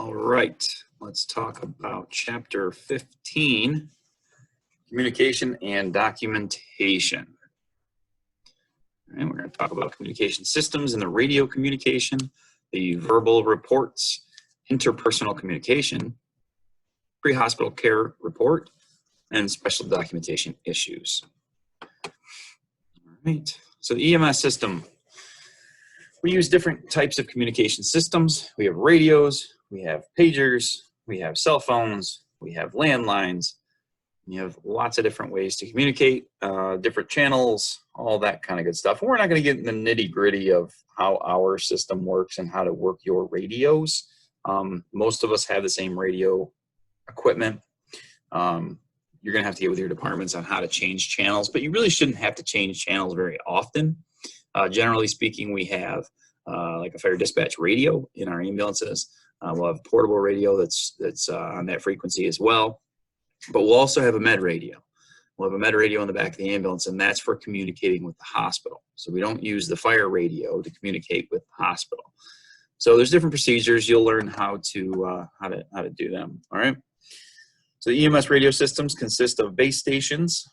All right, let's talk about Chapter 15, Communication and Documentation. All right, we're going to talk about communication systems and the radio communication, the verbal reports, interpersonal communication, pre-hospital care report, and special documentation issues. All right, so the EMS system. We use different types of communication systems. We have radios, we have pagers, we have cell phones, we have landlines. You have lots of different ways to communicate, different channels, all that kind of good stuff. We're not going to get in the nitty-gritty of how our system works and how to work your radios. Most of us have the same radio equipment. You're going to have to get with your departments on how to change channels, but you really shouldn't have to change channels very often. Generally speaking, we have like a fire dispatch radio in our ambulances. We'll have a portable radio that's on that frequency as well. But we'll also have a med radio. We'll have a med radio in the back of the ambulance, and that's for communicating with the hospital. So we don't use the fire radio to communicate with the hospital. So there's different procedures. You'll learn how to do them. All right. So the EMS radio systems consist of base stations,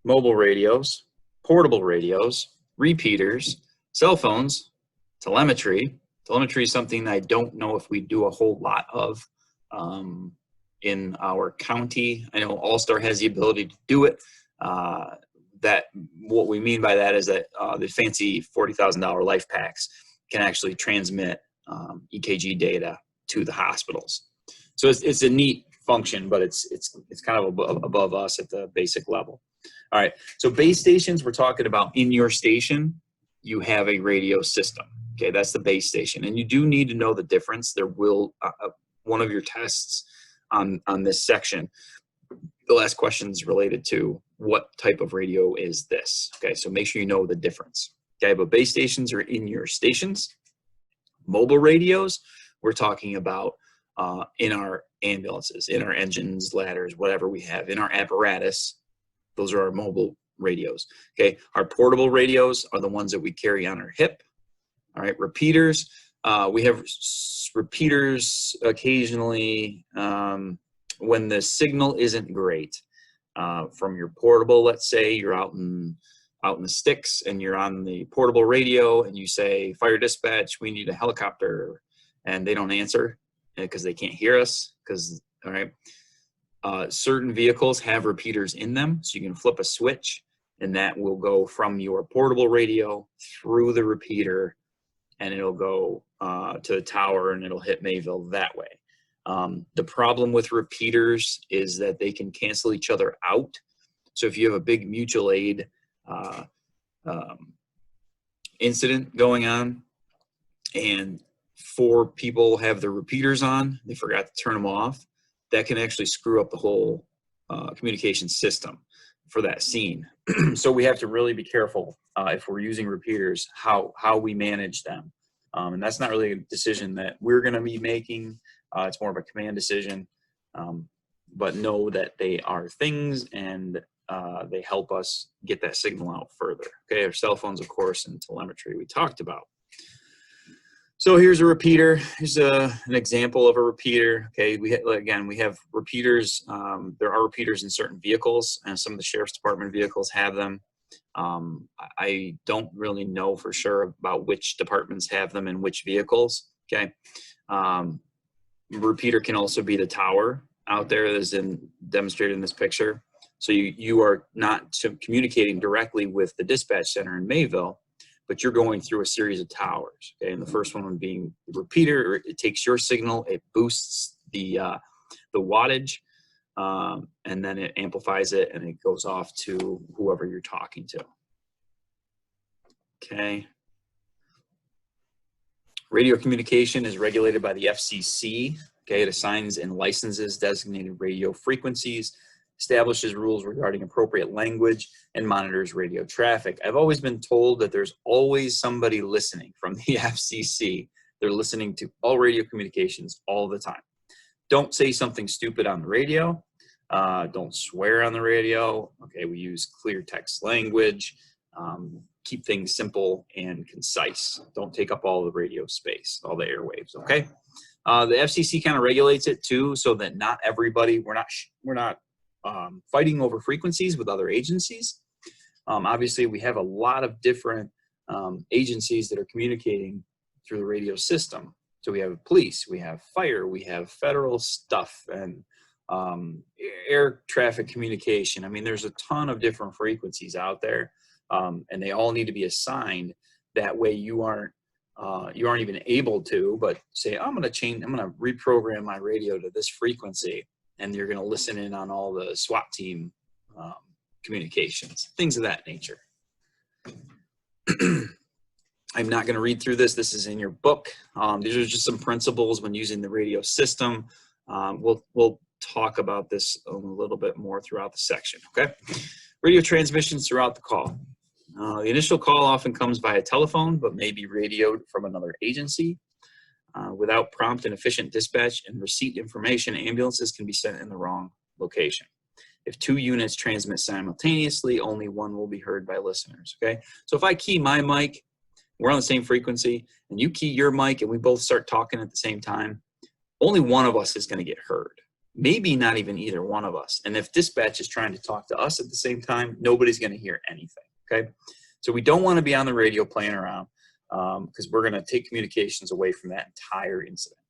mobile radios, portable radios, repeaters, cell phones, telemetry. Telemetry is something I don't know if we do a whole lot of in our county. I know All-Star has the ability to do it. What we mean by that is that the fancy $40,000 life packs can actually transmit EKG data to the hospitals. So it's a neat function, but it's kind of above us at the basic level. All right, so base stations, we're talking about in your station, you have a radio system. Okay, that's the base station. And you do need to know the difference. There will, one of your tests on this section, the last question is related to what type of radio is this. Okay, so make sure you know the difference. Okay, but base stations are in your stations. Mobile radios, we're talking about in our ambulances, in our engines, ladders, whatever we have, in our apparatus. Those are our mobile radios. Okay, our portable radios are the ones that we carry on our hip. All right, repeaters. We have repeaters occasionally when the signal isn't great. From your portable, let's say you're out in the sticks and you're on the portable radio and you say, fire dispatch, we need a helicopter, and they don't answer because they can't hear us. All right. Certain vehicles have repeaters in them, so you can flip a switch and that will go from your portable radio through the repeater, and it'll go to the tower and it'll hit Mayville that way. The problem with repeaters is that they can cancel each other out. So if you have a big mutual aid incident going on and 4 people have their repeaters on, they forgot to turn them off, that can actually screw up the whole communication system for that scene. So we have to really be careful if we're using repeaters, how we manage them. And that's not really a decision that we're going to be making. It's more of a command decision. But know that they are things, and they help us get that signal out further. Okay, our cell phones, of course, and telemetry we talked about. So here's a repeater. Here's an example of a repeater. Okay, we have repeaters. There are repeaters in certain vehicles, and some of the sheriff's department vehicles have them. I don't really know for sure about which departments have them in which vehicles. Okay, repeater can also be the tower out there as demonstrated in this picture. So you are not communicating directly with the dispatch center in Mayville, but you're going through a series of towers. Okay, and the first one being the repeater. It takes your signal, it boosts the wattage, and then it amplifies it, and it goes off to whoever you're talking to. Okay. Radio communication is regulated by the FCC. Okay, it assigns and licenses designated radio frequencies, establishes rules regarding appropriate language, and monitors radio traffic. I've always been told that there's always somebody listening from the FCC. They're listening to all radio communications all the time. Don't say something stupid on the radio. Don't swear on the radio. Okay, we use clear text language. Keep things simple and concise. Don't take up all the radio space, all the airwaves, okay? The FCC kind of regulates it too, so that not everybody, we're not fighting over frequencies with other agencies. Obviously, we have a lot of different agencies that are communicating through the radio system. So we have police, we have fire, we have federal stuff, and air traffic communication. I mean, there's a ton of different frequencies out there, and they all need to be assigned. That way, you aren't even able to, but say, I'm going to reprogram my radio to this frequency, and you're going to listen in on all the SWAT team communications, things of that nature. I'm not going to read through this. This is in your book. These are just some principles when using the radio system. We'll talk about this a little bit more throughout the section, okay? Radio transmissions throughout the call. The initial call often comes via telephone, but may be radioed from another agency. Without prompt and efficient dispatch and receipt information, ambulances can be sent in the wrong location. If 2 units transmit simultaneously, only one will be heard by listeners, okay? So if I key my mic, we're on the same frequency, and you key your mic and we both start talking at the same time, only one of us is going to get heard. Maybe not even either one of us. And if dispatch is trying to talk to us at the same time, nobody's going to hear anything, okay? So we don't want to be on the radio playing around because we're going to take communications away from that entire incident,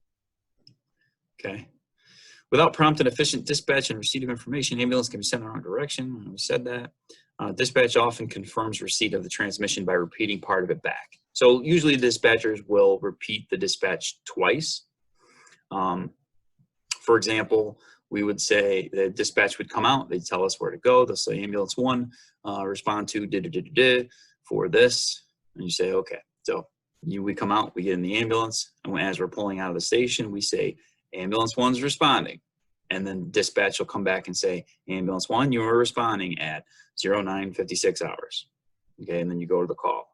okay? Without prompt and efficient dispatch and receipt of information, ambulance can be sent in the wrong direction. We said that. Dispatch often confirms receipt of the transmission by repeating part of it back. So usually dispatchers will repeat the dispatch twice. For example, we would say the dispatch would come out, they'd tell us where to go. They'll say ambulance 1, respond to for this. And you say, okay. So we come out, we get in the ambulance, and as we're pulling out of the station, we say ambulance 1's responding. And then dispatch will come back and say, ambulance 1, you are responding at 09:56 hours. Okay, and then you go to the call.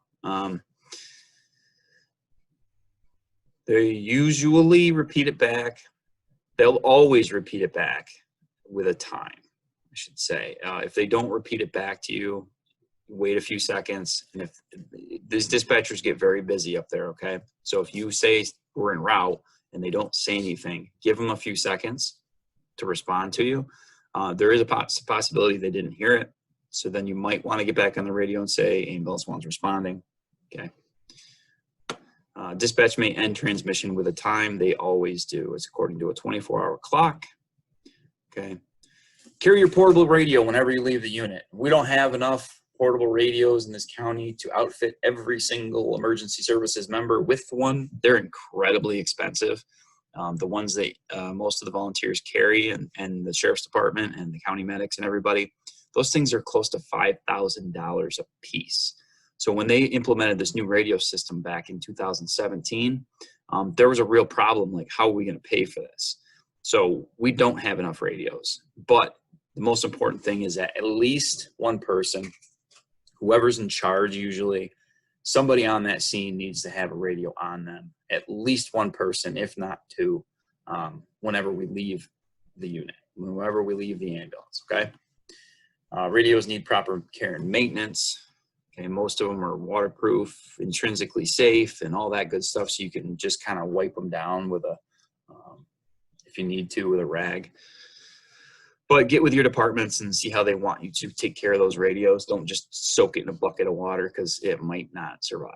They usually repeat it back. They'll always repeat it back with a time, I should say. If they don't repeat it back to you, wait a few seconds. And if these dispatchers get very busy up there, okay? So if you say we're en route and they don't say anything, give them a few seconds to respond to you. There is a possibility they didn't hear it. So then you might want to get back on the radio and say ambulance 1's responding, okay? Dispatch may end transmission with a time. They always do. It's according to a 24-hour clock, okay? Carry your portable radio whenever you leave the unit. We don't have enough portable radios in this county to outfit every single emergency services member with one. They're incredibly expensive. The ones that most of the volunteers carry and the sheriff's department and the county medics and everybody, those things are close to $5,000 a piece. So when they implemented this new radio system back in 2017, there was a real problem, like how are we going to pay for this? So we don't have enough radios, but the most important thing is that at least one person, whoever's in charge usually, somebody on that scene needs to have a radio on them. At least one person, if not 2, whenever we leave the unit, whenever we leave the ambulance, okay? Radios need proper care and maintenance. Okay, most of them are waterproof, intrinsically safe, and all that good stuff, so you can just kind of wipe them down with if you need to, with a rag. But get with your departments and see how they want you to take care of those radios. Don't just soak it in a bucket of water because it might not survive.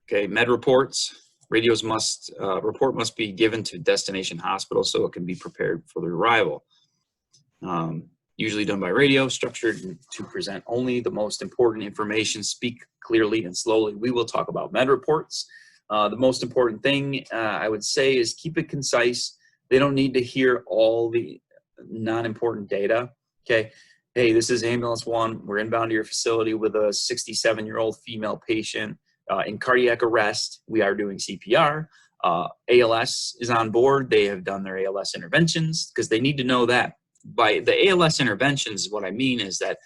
Okay, med reports. Radios report must be given to destination hospital so it can be prepared for the arrival. Usually done by radio, structured to present only the most important information, speak clearly and slowly. We will talk about med reports. The most important thing I would say is keep it concise. They don't need to hear all the non-important data. Okay, hey, this is ambulance 1. We're inbound to your facility with a 67-year-old female patient in cardiac arrest. We are doing CPR. ALS is on board. They have done their ALS interventions because they need to know that. By the ALS interventions, what I mean is that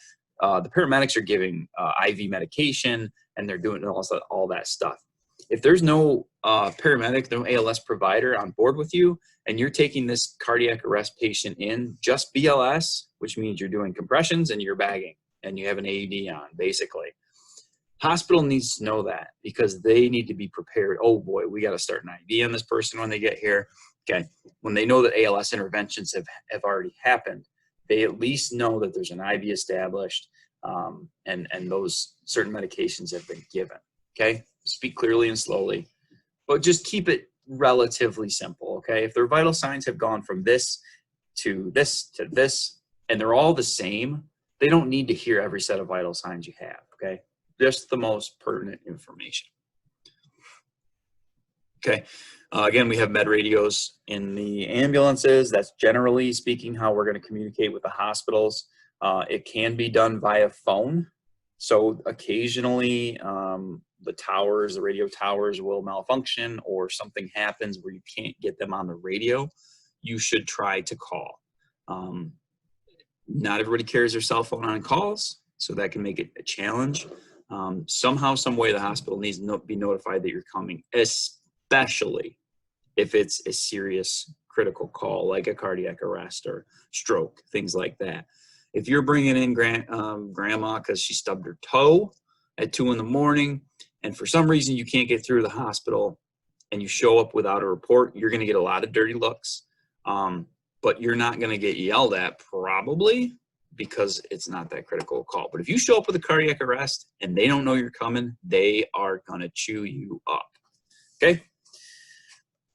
the paramedics are giving IV medication and they're doing all that stuff. If there's no paramedic, no ALS provider on board with you, and you're taking this cardiac arrest patient in just BLS, which means you're doing compressions and you're bagging and you have an AED on, basically. Hospital needs to know that because they need to be prepared. Oh boy, we got to start an IV on this person when they get here. Okay, when they know that ALS interventions have already happened, they at least know that there's an IV established, and those certain medications have been given. Okay, speak clearly and slowly, but just keep it relatively simple. Okay, if their vital signs have gone from this to this to this, and they're all the same, they don't need to hear every set of vital signs you have. Okay, just the most pertinent information. Okay, again, we have med radios in the ambulances. That's generally speaking how we're going to communicate with the hospitals. It can be done via phone. So occasionally the towers, the radio towers will malfunction or something happens where you can't get them on the radio. You should try to call. Not everybody carries their cell phone on calls, so that can make it a challenge. Somehow, some way, the hospital needs to be notified that you're coming, especially if it's a serious critical call like a cardiac arrest or stroke, things like that. If you're bringing in grandma because she stubbed her toe at 2 in the morning and for some reason you can't get through the hospital and you show up without a report, you're going to get a lot of dirty looks, but you're not going to get yelled at probably because it's not that critical a call. But if you show up with a cardiac arrest and they don't know you're coming, they are going to chew you up. Okay.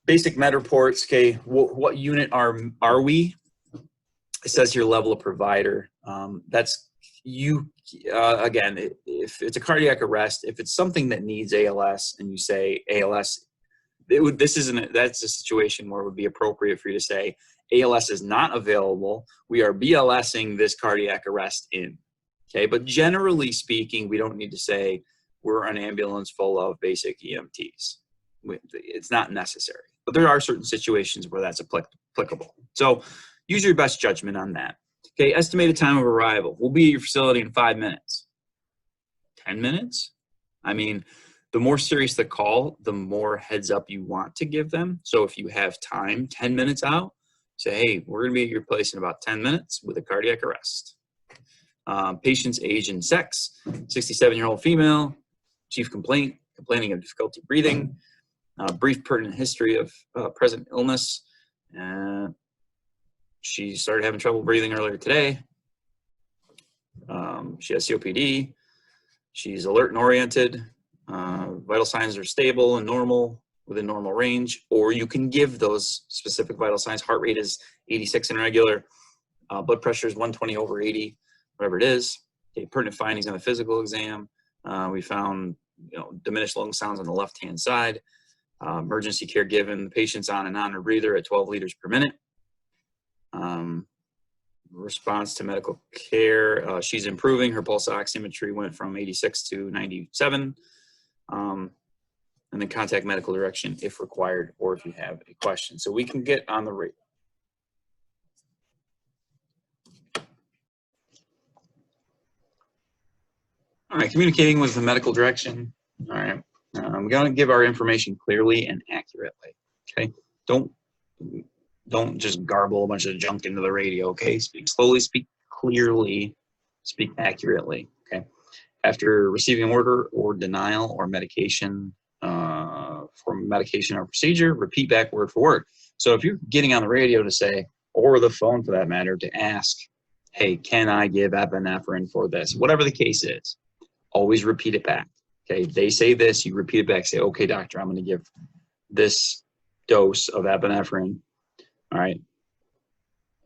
Basic med reports. Okay. What unit are we? It says here level of provider. That's you, again, if it's a cardiac arrest, if it's something that needs ALS and you say ALS, that's a situation where it would be appropriate for you to say ALS is not available. We are BLSing this cardiac arrest in. Okay. But generally speaking, we don't need to say we're an ambulance full of basic EMTs. It's not necessary, but there are certain situations where that's applicable. So use your best judgment on that. Okay, estimated time of arrival. We'll be at your facility in 5 minutes. 10 minutes? I mean, the more serious the call, the more heads up you want to give them. So if you have time, 10 minutes out, say, hey, we're going to be at your place in about 10 minutes with a cardiac arrest. Patient's age and sex, 67-year-old female, chief complaint, complaining of difficulty breathing, brief pertinent history of present illness. She started having trouble breathing earlier today. She has COPD. She's alert and oriented. Vital signs are stable and normal, within normal range. Or you can give those specific vital signs. Heart rate is 86 and regular. Blood pressure is 120 over 80, whatever it is. Okay, pertinent findings on the physical exam. We found diminished lung sounds on the left-hand side. Emergency care given. The patient's on a non-rebreather at 12 liters per minute. Response to medical care, she's improving. Her pulse oximetry went from 86 to 97. And then contact medical direction if required or if you have a question. So we can get on the rate. All right, communicating with the medical direction. All right, I'm going to give our information clearly and accurately. Okay, don't just garble a bunch of junk into the radio. Okay, speak slowly, speak clearly, speak accurately. Okay, after receiving order or denial or medication for medication or procedure, repeat back word for word. So if you're getting on the radio to say, or the phone for that matter, to ask, hey, can I give epinephrine for this? Whatever the case is, always repeat it back. Okay, they say this, you repeat it back, say, okay, doctor, I'm going to give this dose of epinephrine. All right.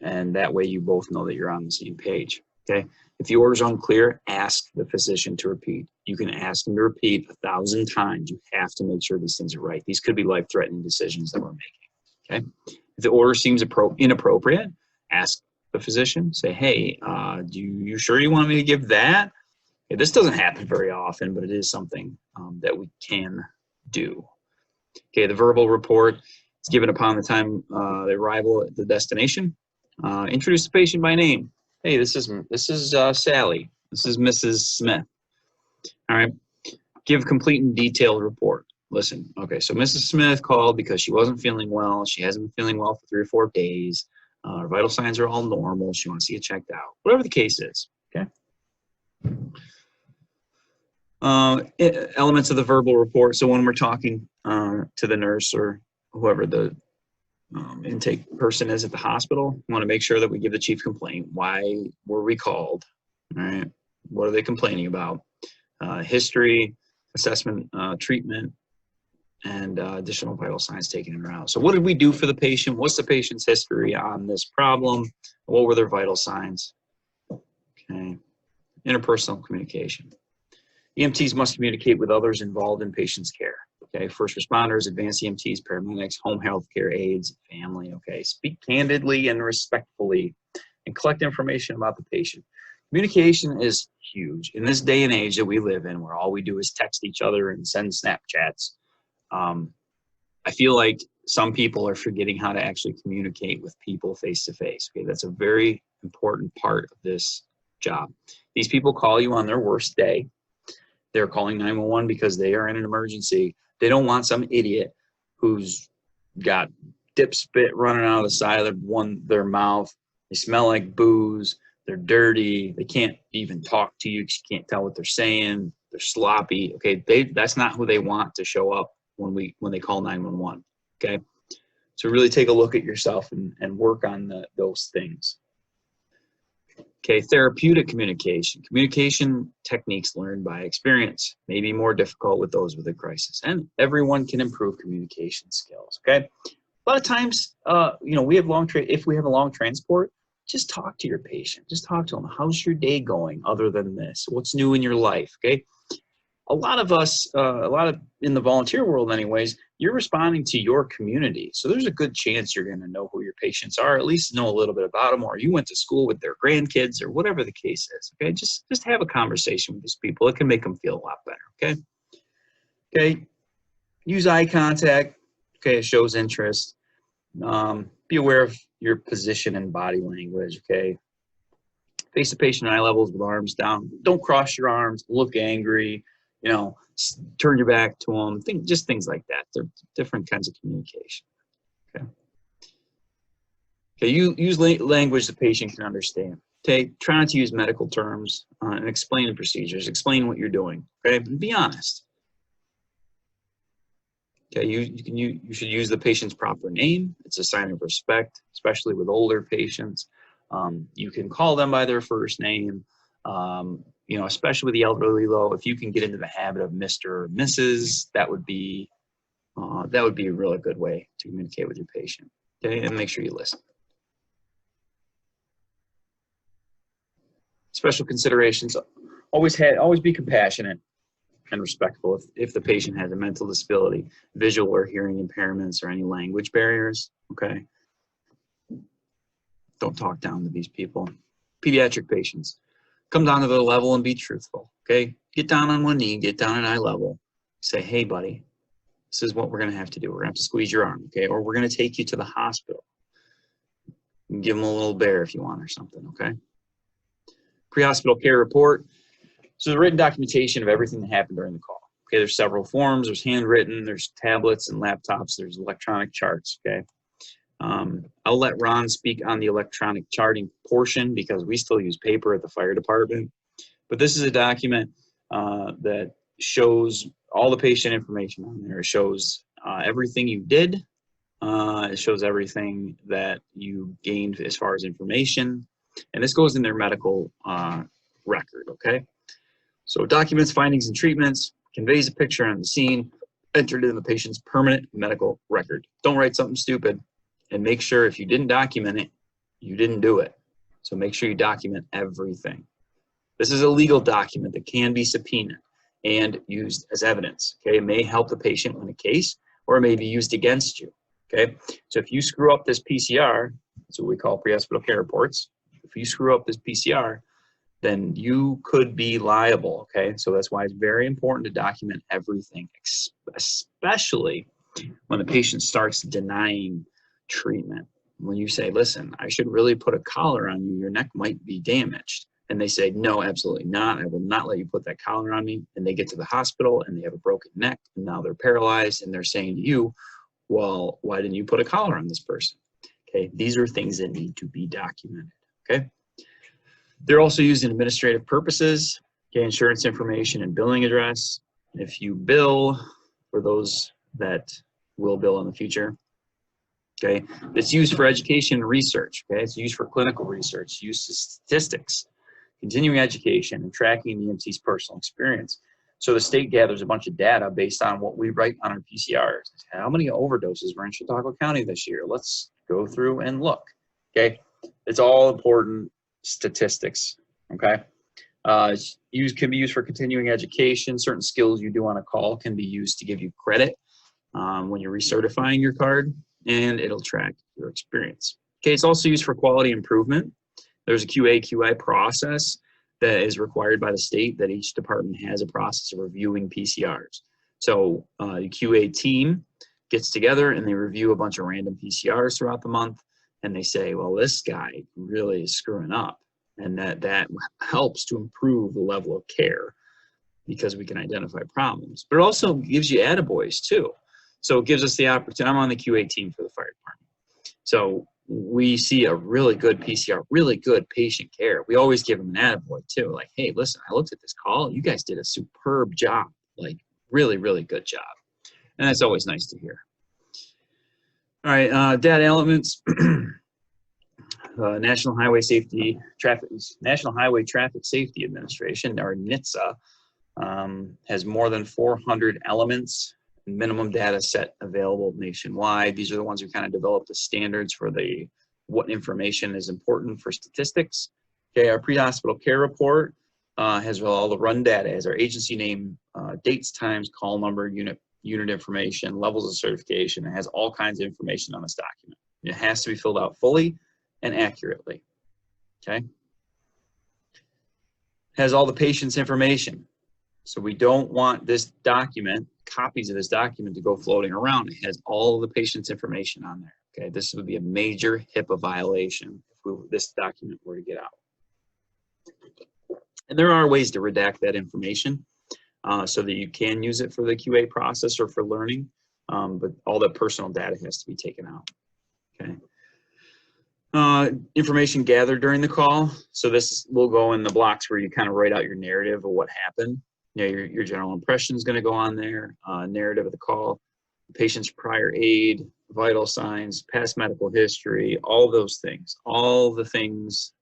And that way you both know that you're on the same page. Okay. If the order's unclear, ask the physician to repeat. You can ask them to repeat 1,000 times. You have to make sure these things are right. These could be life-threatening decisions that we're making. Okay. If the order seems inappropriate, ask the physician. Say, hey, you sure you want me to give that? Okay, this doesn't happen very often, but it is something that we can do. Okay. The verbal report. It's given upon the time the arrival at the destination. Introduce the patient by name. Hey, this is Sally. This is Mrs. Smith. All right. Give complete and detailed report. Listen. Okay. So Mrs. Smith called because she wasn't feeling well. She hasn't been feeling well for 3 or 4 days. Her vital signs are all normal. She wants to get checked out. Whatever the case is. Okay. Elements of the verbal report. So when we're talking to the nurse or whoever the intake person is at the hospital, we want to make sure that we give the chief complaint. Why were we called? All right. What are they complaining about? History, assessment, treatment, and additional vital signs taken in or out. So what did we do for the patient? What's the patient's history on this problem? What were their vital signs? Okay. Interpersonal communication. EMTs must communicate with others involved in patient's care. Okay, first responders, advanced EMTs, paramedics, home health care aides, family. Okay, speak candidly and respectfully and collect information about the patient. Communication is huge. In this day and age that we live in, where all we do is text each other and send Snapchats, I feel like some people are forgetting how to actually communicate with people face to face. Okay, that's a very important part of this job. These people call you on their worst day. They're calling 911 because they are in an emergency. They don't want some idiot who's got dip spit running out of the side of their mouth. They smell like booze. They're dirty. They can't even talk to you because you can't tell what they're saying. They're sloppy. Okay, that's not who they want to show up when they call 911. Okay, so really take a look at yourself and work on those things. Okay, therapeutic communication. Communication techniques learned by experience may be more difficult with those with a crisis, and everyone can improve communication skills. Okay, a lot of times, we have if we have a long transport, just talk to your patient. Just talk to them. How's your day going? Other than this, what's new in your life? Okay, a lot of us, in the volunteer world, anyways, you're responding to your community. So there's a good chance you're going to know who your patients are, at least know a little bit about them, or you went to school with their grandkids, or whatever the case is. Okay, just have a conversation with these people. It can make them feel a lot better. Okay. Use eye contact. Okay, it shows interest. Be aware of your position and body language. Okay. Face the patient eye levels with arms down. Don't cross your arms. Look angry. Turn your back to them. Just things like that. They're different kinds of communication. Okay. Use language the patient can understand. Okay. Try not to use medical terms and explain the procedures. Explain what you're doing. Okay. And be honest. Okay. You should use the patient's proper name. It's a sign of respect, especially with older patients. You can call them by their first name. Especially with the elderly, though, if you can get into the habit of Mr. or Mrs., that would be a really good way to communicate with your patient. Okay, and make sure you listen. Special considerations: always be compassionate and respectful if the patient has a mental disability, visual or hearing impairments, or any language barriers. Okay, don't talk down to these people. Pediatric patients. Come down to their level and be truthful, okay? Get down on one knee, get down at eye level. Say, hey, buddy, this is what we're going to have to do. We're going to have to squeeze your arm, okay? Or we're going to take you to the hospital. You can give them a little bear if you want or something, okay? Pre-hospital care report. So the written documentation of everything that happened during the call. Okay, there's several forms. There's handwritten, there's tablets and laptops, there's electronic charts, okay? I'll let Ron speak on the electronic charting portion because we still use paper at the fire department. But this is a document that shows all the patient information on there. It shows everything you did. It shows everything that you gained as far as information. And this goes in their medical record, okay? So documents, findings, and treatments, conveys a picture on the scene, entered in the patient's permanent medical record. Don't write something stupid. And make sure if you didn't document it, you didn't do it. So make sure you document everything. This is a legal document that can be subpoenaed and used as evidence. Okay, it may help the patient win a case, or it may be used against you. Okay, so if you screw up this PCR, that's what we call pre-hospital care reports. If you screw up this PCR, then you could be liable. Okay, so that's why it's very important to document everything, especially when the patient starts denying treatment. When you say, listen, I should really put a collar on you, your neck might be damaged. And they say, no, absolutely not. I will not let you put that collar on me. And they get to the hospital and they have a broken neck and now they're paralyzed and they're saying to you, well, why didn't you put a collar on this person? Okay, these are things that need to be documented. Okay, they're also used in administrative purposes. Okay, insurance information and billing address. If you bill, for those that will bill in the future. Okay, it's used for education and research. Okay, it's used for clinical research, used to statistics, continuing education, and tracking the EMT's personal experience. So the state gathers a bunch of data based on what we write on our PCRs. How many overdoses were in Chautauqua County this year? Let's go through and look. Okay, it's all important statistics. Okay, can be used for continuing education. Certain skills you do on a call can be used to give you credit when you're recertifying your card, and it'll track your experience. Okay, it's also used for quality improvement. There's a QA/QI process that is required by the state, that each department has a process of reviewing PCRs. So the QA team gets together and they review a bunch of random PCRs throughout the month, and they say, well, this guy really is screwing up, and that helps to improve the level of care because we can identify problems. But it also gives you attaboys too. So it gives us the opportunity. I'm on the QA team for the fire department. So we see a really good PCR, really good patient care. We always give them an attaboy too. Like, hey, listen, I looked at this call. You guys did a superb job. Like, really, really good job. And that's always nice to hear. All right, data elements. National Highway Traffic Safety Administration, or NHTSA, has more than 400 elements, minimum data set available nationwide. These are the ones who kind of develop the standards for what information is important for statistics. Okay, our pre-hospital care report has all the run data, as our agency name, dates, times, call number, unit information, levels of certification. It has all kinds of information on this document. It has to be filled out fully and accurately. Okay, has all the patient's information. So we don't want this document, copies of this document, to go floating around. It has all the patient's information on there. Okay, this would be a major HIPAA violation if this document were to get out. And there are ways to redact that information so that you can use it for the QA process or for learning, but all the personal data has to be taken out. Okay. Information gathered during the call. So this will go in the blocks where you kind of write out your narrative of what happened. You know, your general impression is going to go on there, narrative of the call, patient's prior aid, vital signs, past medical history, all those things, all the things,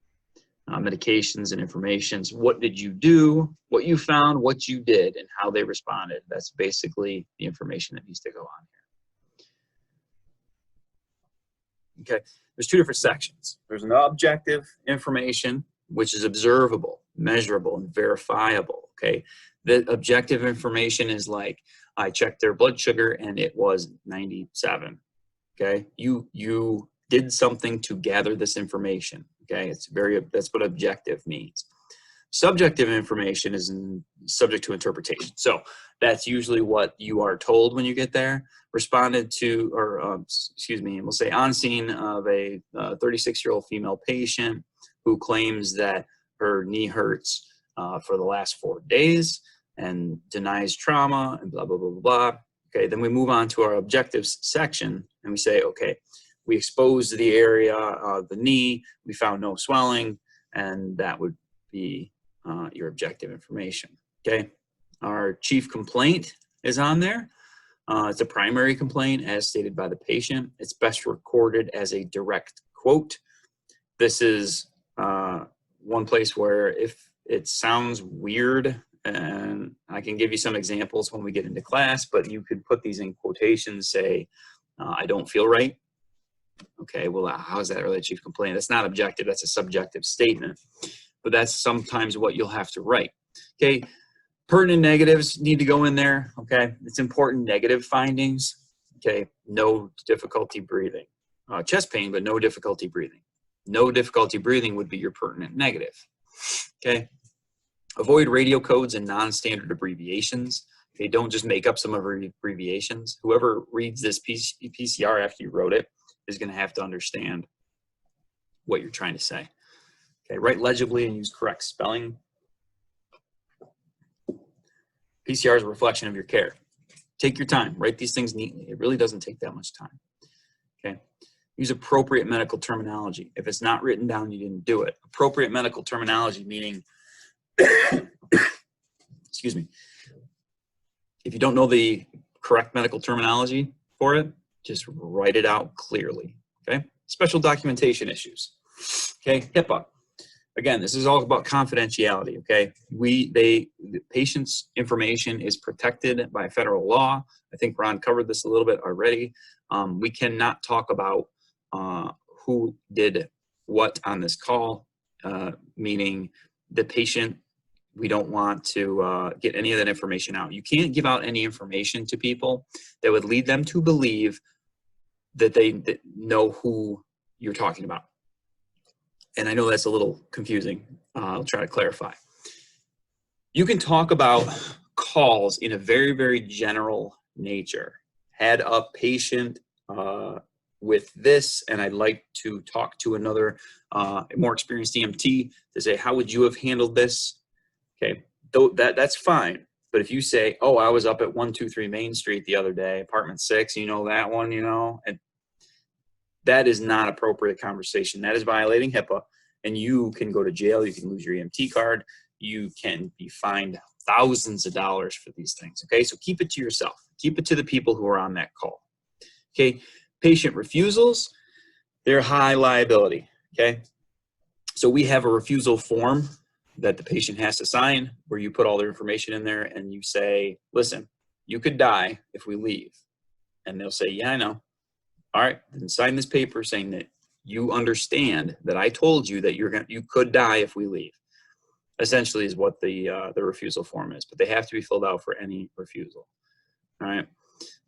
medications and informations. What did you do, what you found, what you did, and how they responded. That's basically the information that needs to go on here. Okay, there's two different sections. There's an objective information, which is observable, measurable, and verifiable. Okay, the objective information is like, I checked their blood sugar and it was 97. Okay, you did something to gather this information. Okay, that's what objective means. Subjective information is subject to interpretation. So that's usually what you are told when you get there. Responded to, or we'll say on scene of a 36-year-old female patient who claims that her knee hurts for the last 4 days and denies trauma and blah, blah, blah, blah, blah. Okay, then we move on to our objectives section and we say, okay, we exposed the area of the knee, we found no swelling, and that would be your objective information. Okay, our chief complaint is on there. It's a primary complaint as stated by the patient. It's best recorded as a direct quote. This is one place where if it sounds weird, and I can give you some examples when we get into class, but you could put these in quotations, say, I don't feel right. Okay, well, how is that really a chief complaint? That's not objective, that's a subjective statement, but that's sometimes what you'll have to write. Okay, pertinent negatives need to go in there. Okay, it's important negative findings. Okay, no difficulty breathing. Chest pain, but no difficulty breathing. No difficulty breathing would be your pertinent negative. Okay, avoid radio codes and non-standard abbreviations. Okay, don't just make up some abbreviations. Whoever reads this PCR after you wrote it is going to have to understand what you're trying to say. Okay, write legibly and use correct spelling. PCR is a reflection of your care. Take your time, write these things neatly. It really doesn't take that much time. Okay, use appropriate medical terminology. If it's not written down, you didn't do it. Appropriate medical terminology meaning excuse me, if you don't know the correct medical terminology for it, just write it out clearly, okay? Special documentation issues, okay? HIPAA. Again, this is all about confidentiality, okay? The patient's information is protected by federal law. I think Ron covered this a little bit already. We cannot talk about who did what on this call, meaning the patient. We don't want to get any of that information out. You can't give out any information to people that would lead them to believe that they know who you're talking about. And I know that's a little confusing. I'll try to clarify. You can talk about calls in a very, very general nature. Had a patient with this, and I'd like to talk to another more experienced EMT to say, how would you have handled this? Okay, that's fine. But if you say, oh, I was up at 123 Main Street the other day, apartment 6, you know that one, you know, and that is not appropriate conversation. That is violating HIPAA, and you can go to jail. You can lose your EMT card. You can be fined thousands of dollars for these things. Okay, so keep it to yourself. Keep it to the people who are on that call. Okay, patient refusals, they're high liability. Okay, so we have a refusal form that the patient has to sign where you put all their information in there and you say, listen, you could die if we leave. And they'll say, yeah, I know. All right, then sign this paper saying that you understand that I told you that you could die if we leave. Essentially is what the refusal form is, but they have to be filled out for any refusal. All right,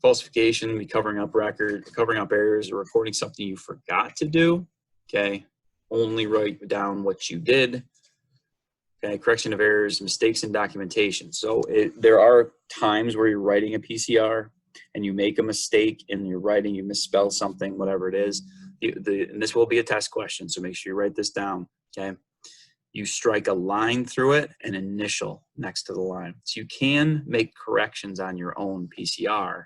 falsification, covering up errors, or recording something you forgot to do. Okay, only write down what you did. Okay, correction of errors, mistakes in documentation. So there are times where you're writing a PCR and you make a mistake in your writing, you misspell something, whatever it is. And this will be a test question, so make sure you write this down, okay? You strike a line through it, an initial next to the line. So you can make corrections on your own PCR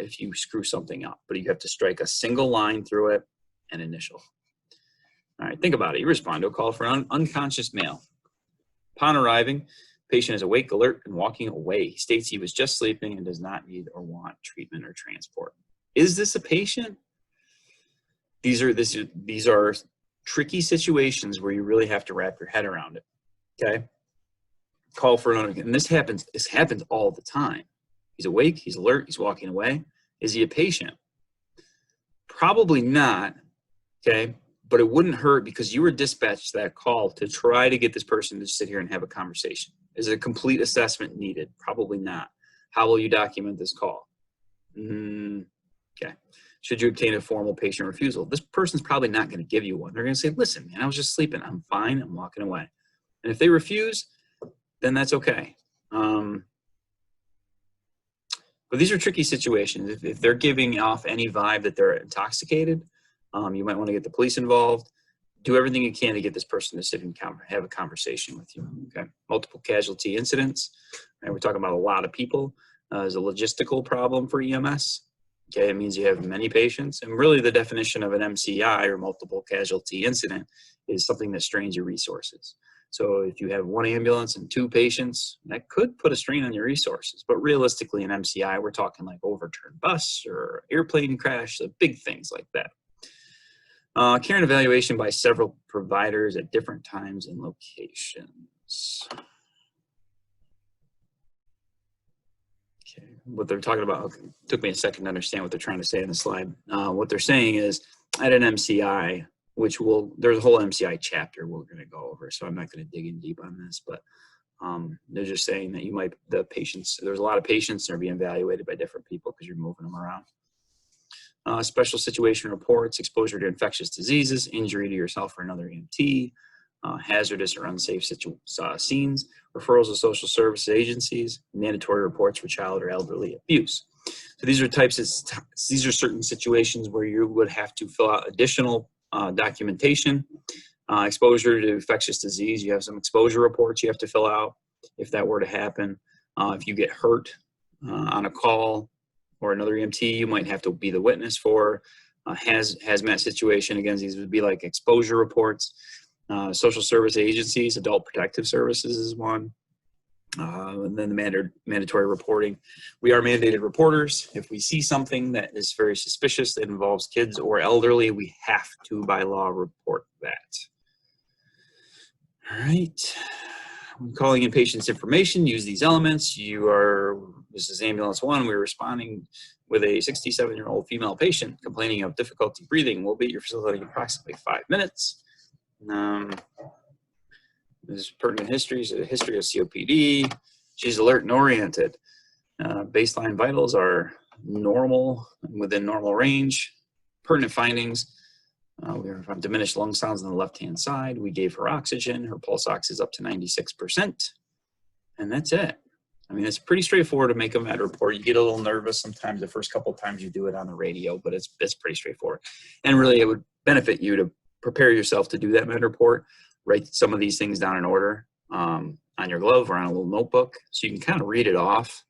if you screw something up, but you have to strike a single line through it, an initial. All right, think about it. You respond to a call for an unconscious male. Upon arriving, patient is awake, alert, and walking away. He states he was just sleeping and does not need or want treatment or transport. Is this a patient? These are tricky situations where you really have to wrap your head around it. Okay. Call for an, and this happens all the time. He's awake, he's alert, he's walking away. Is he a patient? Probably not. Okay. But it wouldn't hurt because you were dispatched to that call to try to get this person to sit here and have a conversation. Is a complete assessment needed? Probably not. How will you document this call? Okay. Should you obtain a formal patient refusal? This person's probably not going to give you one. They're going to say, listen, man, I was just sleeping. I'm fine. I'm walking away. And if they refuse, then that's okay. But these are tricky situations. If they're giving off any vibe that they're intoxicated, you might want to get the police involved. Do everything you can to get this person to sit and have a conversation with you. Okay. Multiple casualty incidents. Right? We're talking about a lot of people. There's a logistical problem for EMS. Okay, it means you have many patients. And really the definition of an MCI, or multiple casualty incident, is something that strains your resources. So if you have one ambulance and 2 patients, that could put a strain on your resources. But realistically in MCI, we're talking like overturned bus or airplane crash, so big things like that. Care and evaluation by several providers at different times and locations. Okay, what they're talking about, okay, took me a second to understand what they're trying to say in the slide. What they're saying is at an MCI, there's a whole MCI chapter we're going to go over, so I'm not going to dig in deep on this, but they're just saying that there's a lot of patients that are being evaluated by different people because you're moving them around. Special situation reports, exposure to infectious diseases, injury to yourself or another EMT, hazardous or unsafe scenes, referrals to social services agencies, mandatory reports for child or elderly abuse. So these are certain situations where you would have to fill out additional documentation. Exposure to infectious disease, you have some exposure reports you have to fill out if that were to happen. If you get hurt on a call, or another EMT, you might have to be the witness for. Hazmat situation, again, these would be like exposure reports. Social service agencies, adult protective services is one. And then the mandatory reporting. We are mandated reporters. If we see something that is very suspicious that involves kids or elderly, we have to, by law, report that. All right. When calling in patients' information, use these elements. This is ambulance 1. We're responding with a 67-year-old female patient complaining of difficulty breathing. We'll be at your facility in approximately 5 minutes. This is pertinent histories, a history of COPD. She's alert and oriented. Baseline vitals are normal, within normal range. Pertinent findings. We have diminished lung sounds on the left-hand side. We gave her oxygen. Her pulse ox is up to 96%. And that's it. I mean, it's pretty straightforward to make a med report. You get a little nervous sometimes the first couple of times you do it on the radio, but it's pretty straightforward. And really, it would benefit you to prepare yourself to do that med report. Write some of these things down in order on your glove or on a little notebook so you can kind of read it off.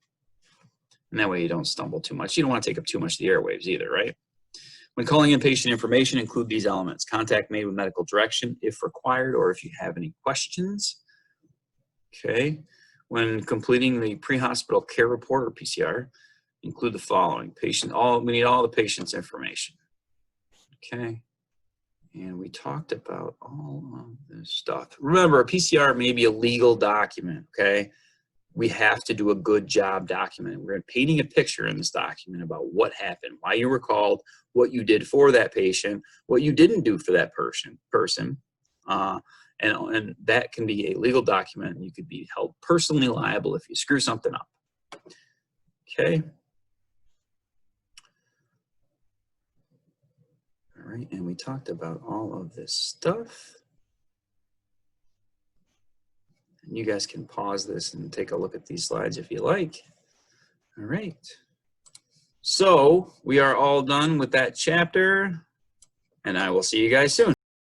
And that way you don't stumble too much. You don't want to take up too much of the airwaves either, right? When calling in patient information, include these elements. Contact made with medical direction if required or if you have any questions. Okay. When completing the pre-hospital care report or PCR, include the following. We need all the patient's information. Okay. And we talked about all of this stuff. Remember, a PCR may be a legal document, okay? We have to do a good job documenting. We're painting a picture in this document about what happened, why you were called, what you did for that patient, what you didn't do for that person. And that can be a legal document. You could be held personally liable if you screw something up. Okay. All right, and we talked about all of this stuff. And you guys can pause this and take a look at these slides if you like. All right. So we are all done with that chapter, and I will see you guys soon.